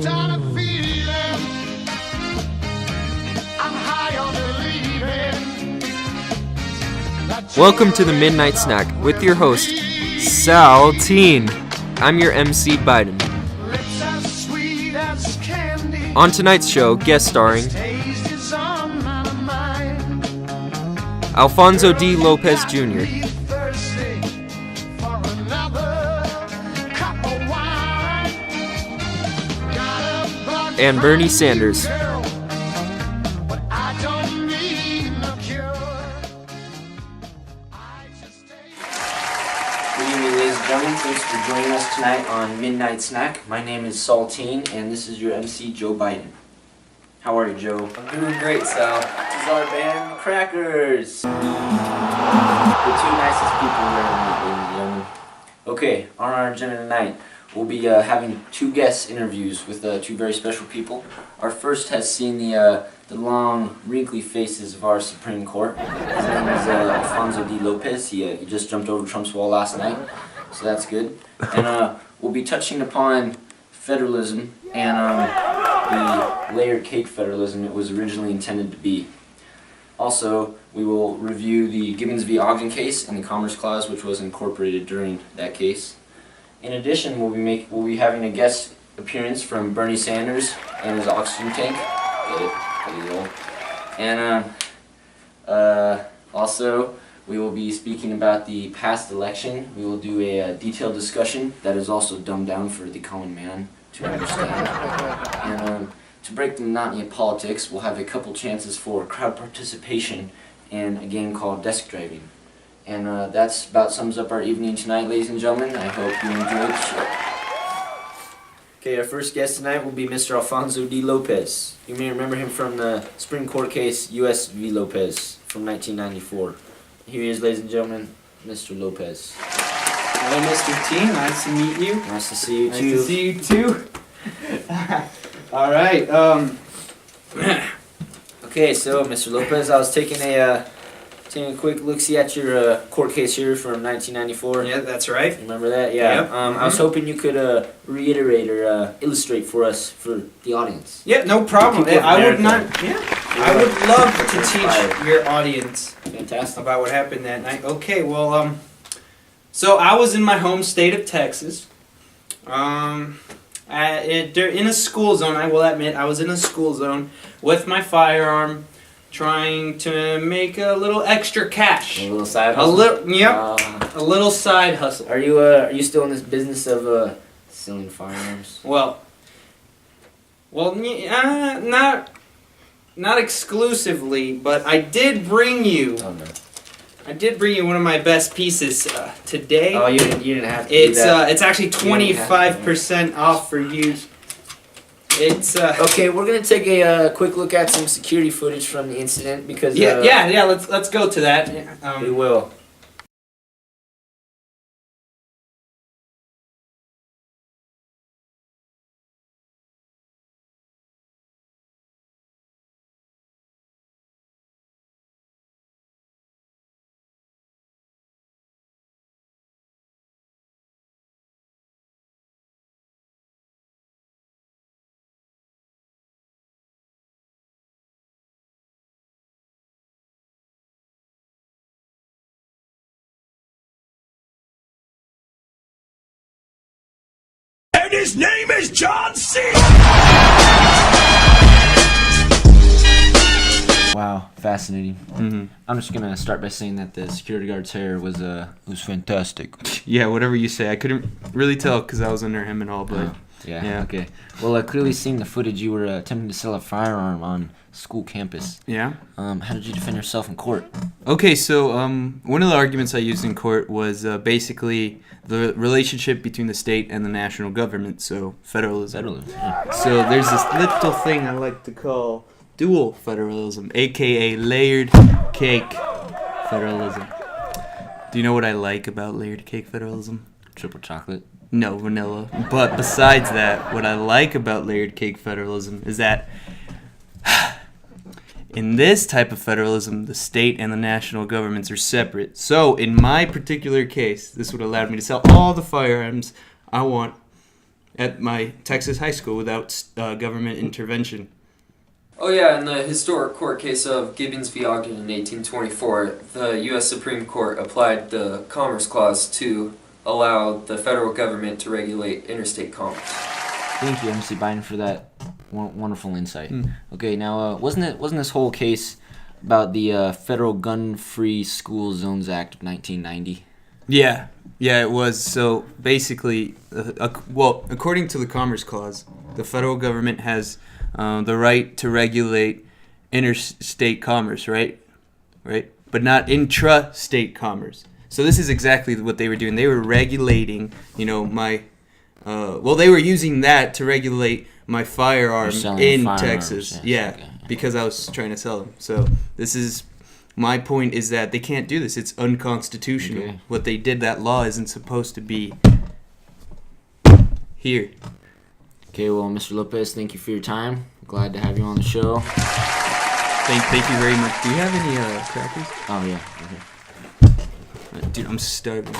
down a feeling. I'm high on believing. Welcome to the Midnight Snack with your host, Sal Teen. I'm your MC Biden. Lips as sweet as candy. On tonight's show, guest starring Taste is on my mind. Alfonso D. Lopez Jr., Thirsty for another cup of wine. Got a bug and Bernie from Sanders. you, girl, but I don't need no cure. I just take Good evening, ladies and gentlemen. Thanks for joining us tonight on Midnight Snack. My name is Saltine, and this is your MC, Joe Biden. How are you, Joe? I'm doing great, Sal. This is our band, Crackers. The two nicest people we're going to meet, ladies and gentlemen. Okay, on our agenda tonight, we'll be having two guest interviews with two very special people. Our first has seen the long, wrinkly faces of our Supreme Court. His name is Alfonso D. Lopez. He just jumped over Trump's wall last night, so that's good. And we'll be touching upon federalism and the layered cake federalism it was originally intended to be. Also, we will review the Gibbons v. Ogden case and the Commerce Clause, which was incorporated during that case. In addition, we'll be having a guest appearance from Bernie Sanders and his oxygen tank. Get it? There you go. And also, we will be speaking about the past election. We will do a detailed discussion that is also dumbed down for the common man to understand. And to break the monotony of politics, we'll have a couple chances for crowd participation in a game called Desk Driving. And that's about sums up our evening tonight, ladies and gentlemen. I hope you enjoyed the show. Okay, our first guest tonight will be Mr. Alfonso D. Lopez. You may remember him from the Supreme Court case U.S. v. Lopez from 1994. Here he is, ladies and gentlemen, Mr. Lopez. Hello, Mr. T. Nice to meet you. Nice to see you, Nice too. to see you too. All right. Okay, so Mr. Lopez, I was taking a quick look-see at your court case here from 1994. Yeah, that's right. Remember that? Yeah. Yep. I was hoping you could reiterate or illustrate for us, for the audience. Yeah, no problem. People of I would America. not. Yeah, I would love to teach your audience Fantastic. about what happened that night. Okay, well, so I was in my home state of Texas. In a school zone. I will admit, I was in a school zone with my firearm, trying to make a little extra cash. A little side A hustle. little, yep, a little side hustle. Are you still in this business of selling firearms? Well, not exclusively, but I did bring you. Oh no. I did bring you one of my best pieces today. Oh, you didn't have to do that. It's actually 25% off for you. It's Okay, we're gonna take a quick look at some security footage from the incident because yeah. Let's go to that. we will. And his name is John C. Wow, fascinating. Mm-hmm. I'm just gonna start by saying that the security guard's hair was fantastic. Yeah, whatever you say. I couldn't really tell because I was under him and all, but Yeah. Okay. Well, clearly seeing the footage, you were attempting to sell a firearm on school campus. yeah. How did you defend yourself in court? Okay, so one of the arguments I used in court was basically the relationship between the state and the national government, so federalism. Yeah. So there's this little thing I like to call dual federalism, aka layered cake federalism. Do you know what I like about layered cake federalism? Triple chocolate. No, vanilla. But besides that, what I like about layered cake federalism is that in this type of federalism, the state and the national governments are separate. So, in my particular case, this would allow me to sell all the firearms I want at my Texas high school without government intervention. Oh yeah, in the historic court case of Gibbons v. Ogden in 1824, the U.S. Supreme Court applied the Commerce Clause to allow the federal government to regulate interstate commerce. Thank you, MC Biden, for that wonderful insight. Okay, now wasn't this whole case about the Federal Gun-Free School Zones Act of 1990? Yeah, it was. So basically, according to the Commerce Clause, the federal government has the right to regulate interstate commerce, right? But not intrastate commerce. So this is exactly what they were doing. They were regulating, they were using that to regulate my firearm in firearms, Texas. yes, Yeah, okay. because I was trying to sell them. So my point is that they can't do this. It's unconstitutional. Okay. What they did, that law isn't supposed to be here. Okay, well, Mr. Lopez, thank you for your time. Glad to have you on the show. Thank you very much. Do you have any crackers? Oh, yeah. Okay. Dude, I'm starving.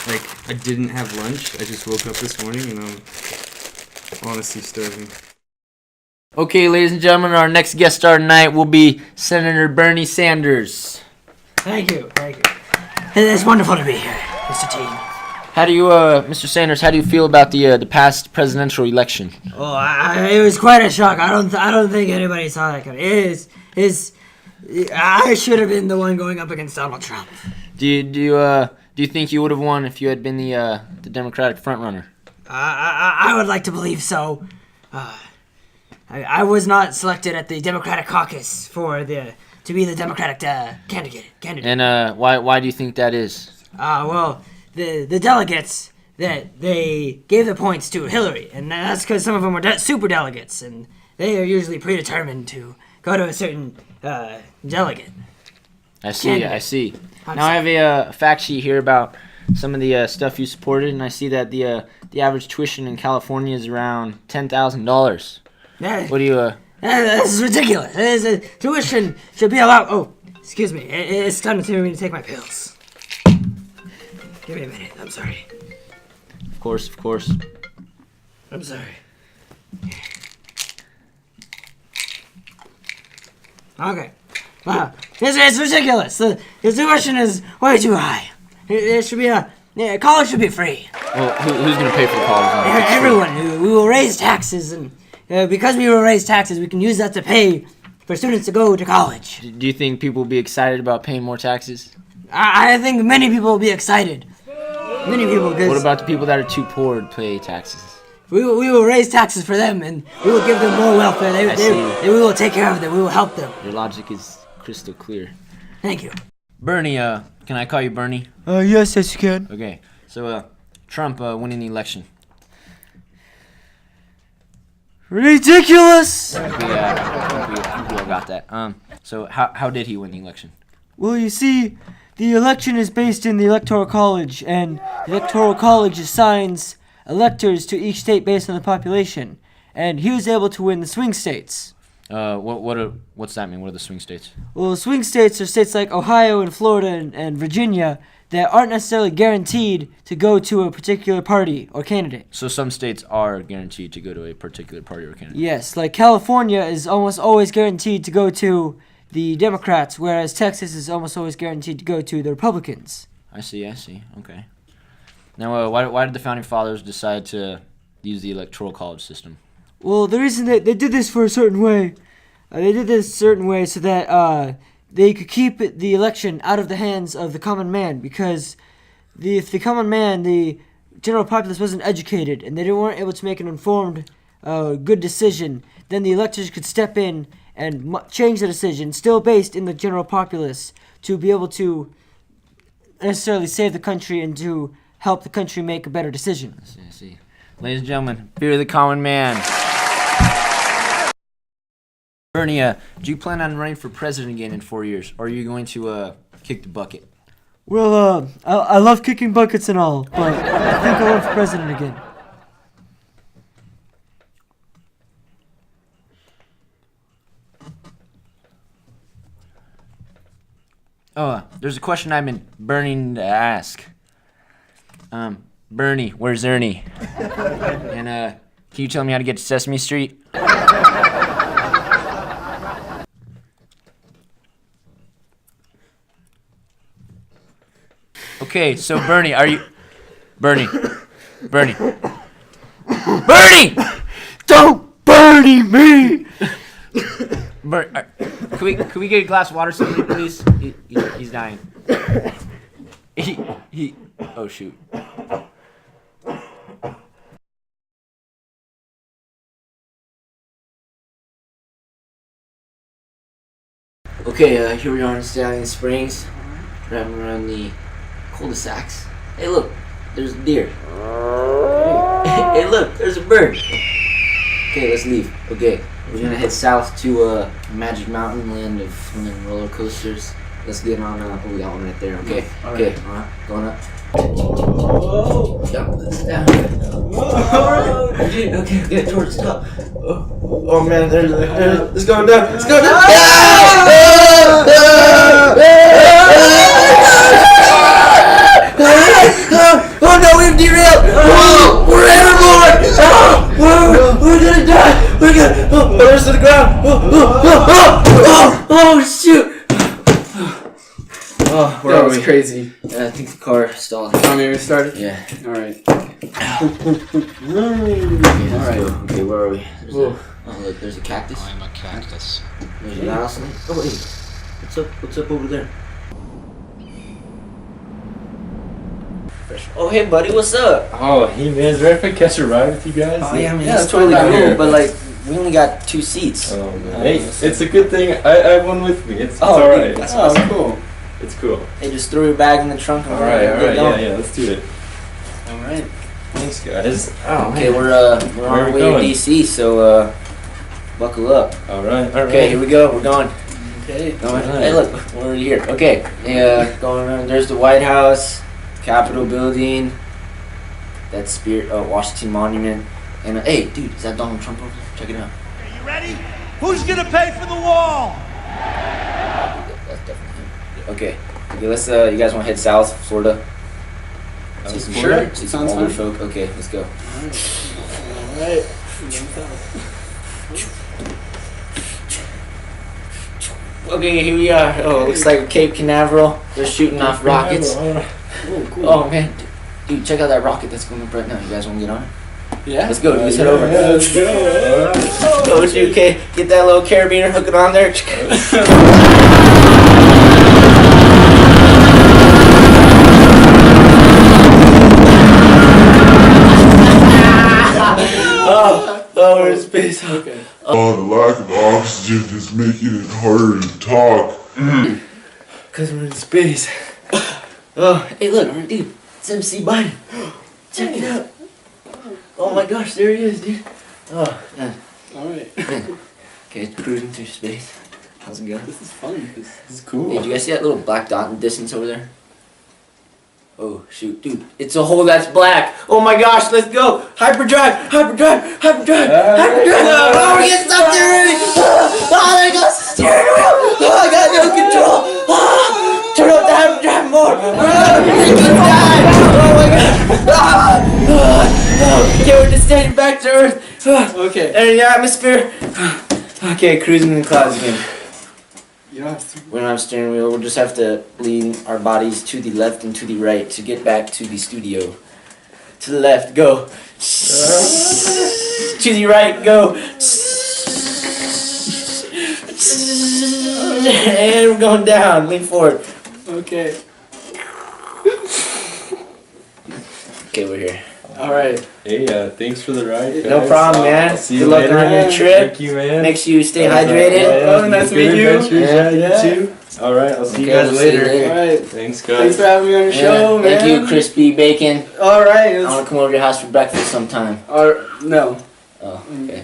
Like, I didn't have lunch. I just woke up this morning and I'm honestly starving. Okay, ladies and gentlemen, our next guest star tonight will be Senator Bernie Sanders. Thank you. It's wonderful to be here, Mr. T. How do you, Mr. Sanders, how do you feel about the past presidential election? Oh, it was quite a shock. I don't think anybody saw that coming. I should have been the one going up against Donald Trump. Do you think you would have won if you had been the Democratic frontrunner? I would like to believe so. I was not selected at the Democratic caucus to be the Democratic candidate. And why do you think that is? Well, the delegates that they gave the points to Hillary, and that's because some of them were super delegates, and they are usually predetermined to go to a certain delegate. I see. Candidate. Now I have a fact sheet here about some of the stuff you supported, and I see that the average tuition in California is around $10,000. What do you? This is ridiculous. Tuition should be allowed. Oh, excuse me. It's time for me to take my pills. Give me a minute. I'm sorry. Of course. I'm sorry. Okay. Wow. It's ridiculous. The tuition is way too high. It should be college should be free. Well, who's going to pay for college? Everyone. We will raise taxes, and because we will raise taxes, we can use that to pay for students to go to college. Do you think people will be excited about paying more taxes? I think many people will be excited. Many people. What about the people that are too poor to pay taxes? We will raise taxes for them, and we will give them more welfare. We will take care of them. We will help them. Your logic is crystal clear. Thank you. Bernie, can I call you Bernie? Yes, you can. Okay. So, Trump winning the election. Ridiculous! I think we all got that. So how did he win the election? Well, you see, the election is based in the Electoral College, and the Electoral College assigns electors to each state based on the population, and he was able to win the swing states. What's that mean? What are the swing states? Well, swing states are states like Ohio and Florida and Virginia that aren't necessarily guaranteed to go to a particular party or candidate. So some states are guaranteed to go to a particular party or candidate. Yes, like California is almost always guaranteed to go to the Democrats, whereas Texas is almost always guaranteed to go to the Republicans. I see. Okay. Now, why did the Founding Fathers decide to use the Electoral College system? Well, the reason that they did this for a certain way, so that they could keep the election out of the hands of the common man, because if the common man, the general populace, wasn't educated and they weren't able to make an informed, good decision, then the electors could step in and change the decision, still based in the general populace, to be able to necessarily save the country and to help the country make a better decision. I see. Ladies and gentlemen, fear the common man. Bernie, do you plan on running for president again in 4 years, or are you going to kick the bucket? Well, I love kicking buckets and all, but I think I'll run for president again. Oh, there's a question I've been burning to ask. Bernie, where's Ernie? And can you tell me how to get to Sesame Street? Okay, so Bernie, are you... Bernie! Don't Bernie me! Can we get a glass of water, somebody, please? He's dying. Oh, shoot. Okay, here we are in Stallion Springs, driving around the cul-de-sacs. Hey, look, there's a deer. Hey, look, there's a bird. Okay, let's leave. Okay, we're gonna head south to Magic Mountain, land of fun and roller coasters. Let's get on. Oh, we got one right there. Okay, okay, going up. Down, down. Okay, towards the top. Oh man, there's it's going down. It's going down. Oh no, we've derailed. Oh, we're airborne. We're gonna die. We're gonna. Oh, there's to the ground. Oh shoot. Oh, That was crazy. I think the car stalled. Want me to start it? Yeah. Alright. Alright. Okay, where are we? Oh, look, there's a cactus. I'm a cactus. There's a rattlesnake. Oh, wait. What's up over there? Oh, hey, buddy, what's up? Oh, hey man, is it right if I catch a ride with you guys? Oh, yeah, man, Yeah, it's totally totally cool, cool. but like, we only got 2 seats. Oh man, hey, it's a good thing I have one with me. It's Oh, alright. that's awesome. Cool. It's cool. Hey, just throw your bag in the trunk and Alright, get going. yeah, let's do it. Alright. Thanks, guys. Oh, Okay, we're on Where our are we way going? to DC, so buckle up. Alright. Okay, here we go. We're going. Okay. Hey, look, we're here. Okay, yeah, going around. There's the White House, Capitol Building. That's Washington Monument. And hey, dude, is that Donald Trump over there? Check it out. Are you ready? Who's gonna pay for the wall? That's definitely him. Okay, let's. You guys want to head south, Florida? See some Sure, Florida? See some sounds older fun. folk. Okay, let's go. Alright. Okay, here we are. Oh, looks like Cape Canaveral. They're shooting off rockets. Oh, cool. Oh man, dude, check out that rocket that's going up right now. You guys want to get on it? Yeah? Let's go. Let's head over. Yeah, let's go. Oh, shoot, okay. Get that little carabiner, hook it on there. Oh, we're in space. Okay. Oh, the lack of oxygen is making it harder to talk. Because we're in space. Oh, hey, look, dude. It's MC Biden. Check it out. Oh my gosh, there he is, dude. Oh, man. Alright. Okay, cruising through space. How's it going? This is fun. This is cool. Hey, did you guys see that little black dot in the distance over there? Oh, shoot, dude. It's a hole that's black. Oh my gosh, let's go. Hyperdrive, hyperdrive, hyperdrive, hyperdrive. Oh, we get stuck there. Oh, there goes the steering wheel. Oh, I got no control. Oh, turn up the hyperdrive more. Oh, my god. Okay, we're descending back to Earth. Okay. And in the atmosphere. Okay, cruising in the clouds again. You don't have to. We don't have a steering wheel. We'll just have to lean our bodies to the left and to the right to get back to the studio. To the left, go. To the right, go. And we're going down. Lean forward. Okay. Okay, we're here. Alright. Hey, thanks for the ride, guys. No problem, man. I'll see you Good luck later. on your trip. Thank you, man. Make sure you stay Yeah, hydrated. Oh, nice to good meet you. adventures. Yeah, Yeah. you too. Alright, I'll see you Okay, guys we'll see you later. later. Alright. Thanks, Thanks guys. for having me on your show, man. Thank you, Crispy Bacon. Alright. I want to come over to your house for breakfast sometime. No. Oh, okay.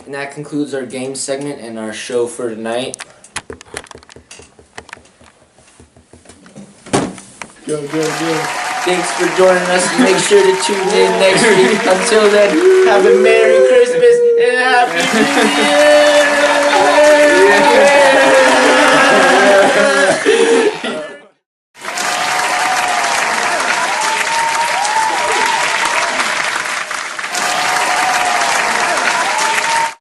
And that concludes our game segment and our show for tonight. Go, go, go. Thanks for joining us. Make sure to tune in next week. Until then, have a Merry Christmas and a Happy New Year!